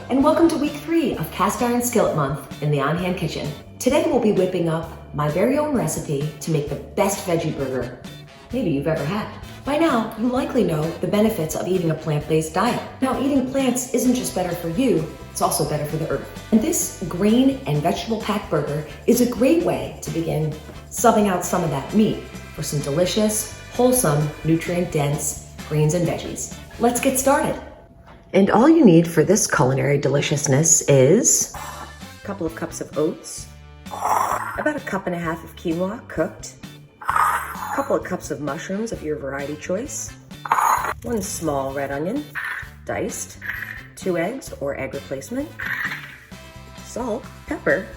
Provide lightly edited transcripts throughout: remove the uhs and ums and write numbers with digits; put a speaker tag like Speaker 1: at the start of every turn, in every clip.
Speaker 1: and welcome to week 3 of Cast Iron Skillet Month in the On Hand Kitchen. Today we'll be whipping up my very own recipe to make the best veggie burger maybe you've ever had. By now, you likely know the benefits of eating a plant-based diet. Now, eating plants isn't just better for you, it's also better for the earth. And this grain and vegetable-packed burger is a great way to begin subbing out some of that meat for some delicious, wholesome, nutrient-dense greens and veggies. Let's get started. And all you need for this culinary deliciousness is a couple of cups of oats, about 1.5 cups of quinoa cooked, a couple of cups of mushrooms of your variety choice, 1 small red onion, diced, 2 eggs or egg replacement, salt, pepper,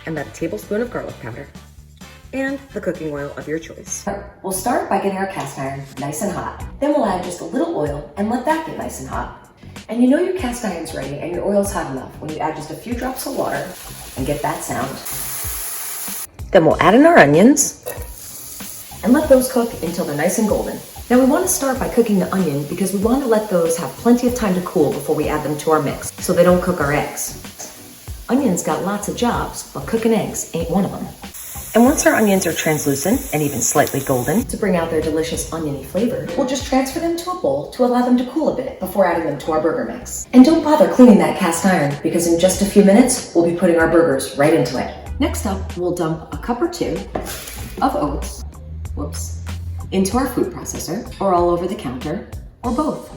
Speaker 1: and about a tablespoon of garlic powder, and the cooking oil of your choice. We'll start by getting our cast iron nice and hot. Then we'll add just a little oil and let that get nice and hot. And you know your cast iron's ready and your oil's hot enough when you add just a few drops of water and get that sound. Then we'll add in our onions and let those cook until they're nice and golden. Now we want to start by cooking the onion because we want to let those have plenty of time to cool before we add them to our mix so they don't cook our eggs. Onions got lots of jobs, but cooking eggs ain't one of them. And once our onions are translucent and even slightly golden, to bring out their delicious oniony flavor, we'll just transfer them to a bowl to allow them to cool a bit before adding them to our burger mix. And don't bother cleaning that cast iron because in just a few minutes, we'll be putting our burgers right into it. Next up, we'll dump 1 or 2 cups of oats, into our food processor, or all over the counter, or both.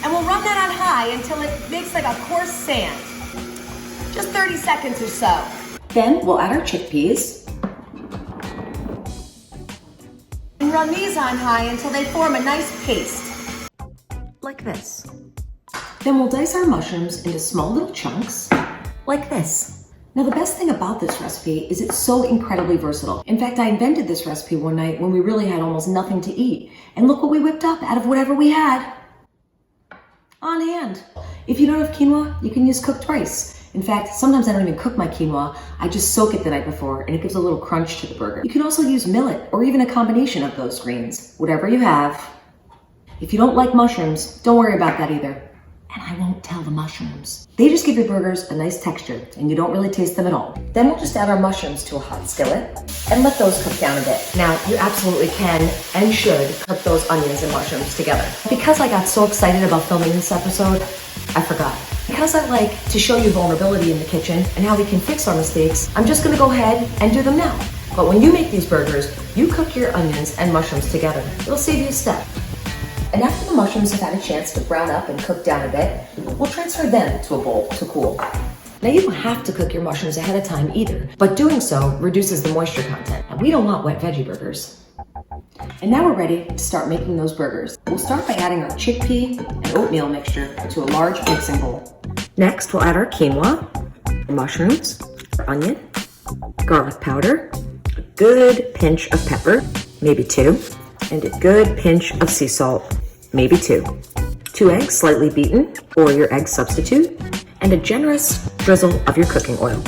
Speaker 1: And we'll run that on high until it makes like a coarse sand. Just 30 seconds or so. Then we'll add our chickpeas, and run these on high until they form a nice paste. Like this. Then we'll dice our mushrooms into small little chunks, like this. Now the best thing about this recipe is it's so incredibly versatile. In fact, I invented this recipe one night when we really had almost nothing to eat. And look what we whipped up out of whatever we had on hand. If you don't have quinoa, you can use cooked rice. In fact, sometimes I don't even cook my quinoa. I just soak it the night before and it gives a little crunch to the burger. You can also use millet or even a combination of those greens, whatever you have. If you don't like mushrooms, don't worry about that either. And I won't tell the mushrooms. They just give your burgers a nice texture and you don't really taste them at all. Then we'll just add our mushrooms to a hot skillet and let those cook down a bit. Now, you absolutely can and should cook those onions and mushrooms together. Because I got so excited about filming this episode, I forgot. Because I like to show you vulnerability in the kitchen and how we can fix our mistakes, I'm just gonna go ahead and do them now. But when you make these burgers, you cook your onions and mushrooms together. It'll save you a step. And after the mushrooms have had a chance to brown up and cook down a bit, we'll transfer them to a bowl to cool. Now you don't have to cook your mushrooms ahead of time either, but doing so reduces the moisture content. And we don't want wet veggie burgers. And now we're ready to start making those burgers. We'll start by adding our chickpea and oatmeal mixture to a large mixing bowl. Next, we'll add our quinoa, mushrooms, our onion, garlic powder, a good pinch of pepper, maybe 2, and a good pinch of sea salt, maybe 2. 2 eggs slightly beaten, or your egg substitute, and a generous drizzle of your cooking oil.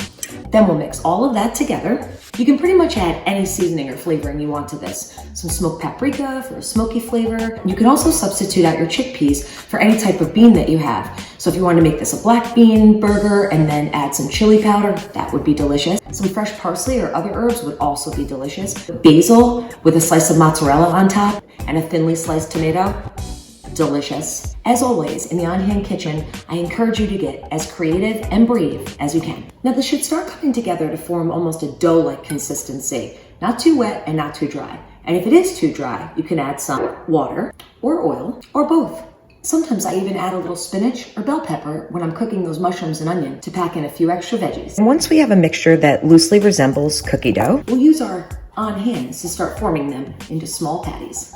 Speaker 1: Then we'll mix all of that together. You can pretty much add any seasoning or flavoring you want to this. Some smoked paprika for a smoky flavor. You can also substitute out your chickpeas for any type of bean that you have. So if you want to make this a black bean burger and then add some chili powder, that would be delicious. Some fresh parsley or other herbs would also be delicious. Basil with a slice of mozzarella on top and a thinly sliced tomato, delicious. As always, in the On Hand Kitchen, I encourage you to get as creative and brave as you can. Now this should start coming together to form almost a dough-like consistency. Not too wet and not too dry. And if it is too dry, you can add some water or oil or both. Sometimes I even add a little spinach or bell pepper when I'm cooking those mushrooms and onion to pack in a few extra veggies. And once we have a mixture that loosely resembles cookie dough, we'll use our on hands to start forming them into small patties.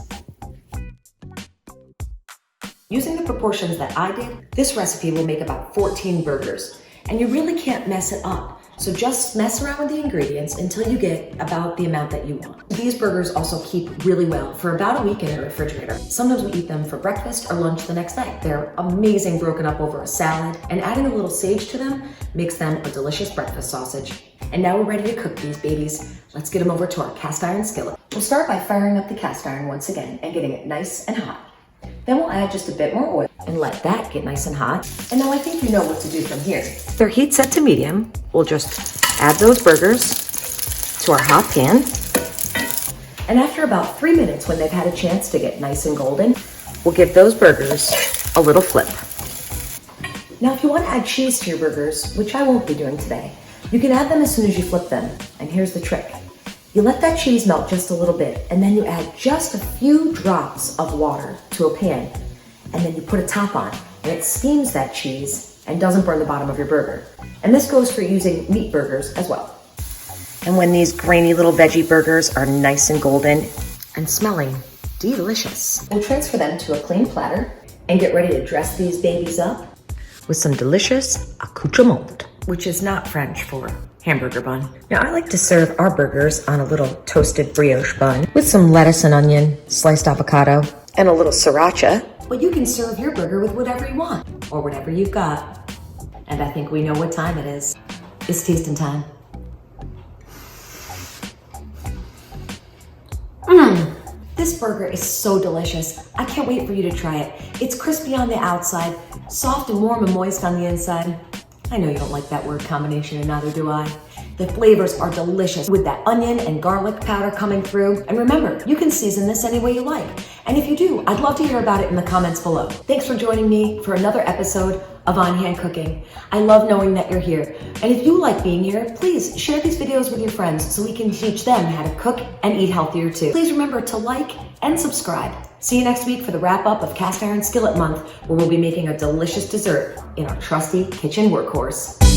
Speaker 1: Using the proportions that I did, this recipe will make about 14 burgers, and you really can't mess it up. So just mess around with the ingredients until you get about the amount that you want. These burgers also keep really well for about a week in the refrigerator. Sometimes we eat them for breakfast or lunch the next day. They're amazing broken up over a salad, and adding a little sage to them makes them a delicious breakfast sausage. And now we're ready to cook these babies. Let's get them over to our cast iron skillet. We'll start by firing up the cast iron once again and getting it nice and hot. Then we'll add just a bit more oil and let that get nice and hot. And now I think you know what to do from here. Their heat set to medium, we'll just add those burgers to our hot pan. And after about 3 minutes, when they've had a chance to get nice and golden, we'll give those burgers a little flip. Now, if you want to add cheese to your burgers, which I won't be doing today, you can add them as soon as you flip them. And here's the trick. You let that cheese melt just a little bit, and then you add just a few drops of water to a pan. And then you put a top on, and it steams that cheese and doesn't burn the bottom of your burger. And this goes for using meat burgers as well. And when these grainy little veggie burgers are nice and golden and smelling delicious, we'll transfer them to a clean platter and get ready to dress these babies up with some delicious accoutrement, which is not French for hamburger bun. Now, I like to serve our burgers on a little toasted brioche bun with some lettuce and onion, sliced avocado, and a little sriracha. But you can serve your burger with whatever you want or whatever you've got. And I think we know what time it is. It's tasting time. This burger is so delicious. I can't wait for you to try it. It's crispy on the outside, soft and warm and moist on the inside. I know you don't like that word combination, and neither do I. The flavors are delicious with that onion and garlic powder coming through. And remember, you can season this any way you like. And if you do, I'd love to hear about it in the comments below. Thanks for joining me for another episode of On Hand Cooking. I love knowing that you're here. And if you like being here, please share these videos with your friends so we can teach them how to cook and eat healthier too. Please remember to like and subscribe. See you next week for the wrap up of Cast Iron Skillet Month, where we'll be making a delicious dessert in our trusty kitchen workhorse.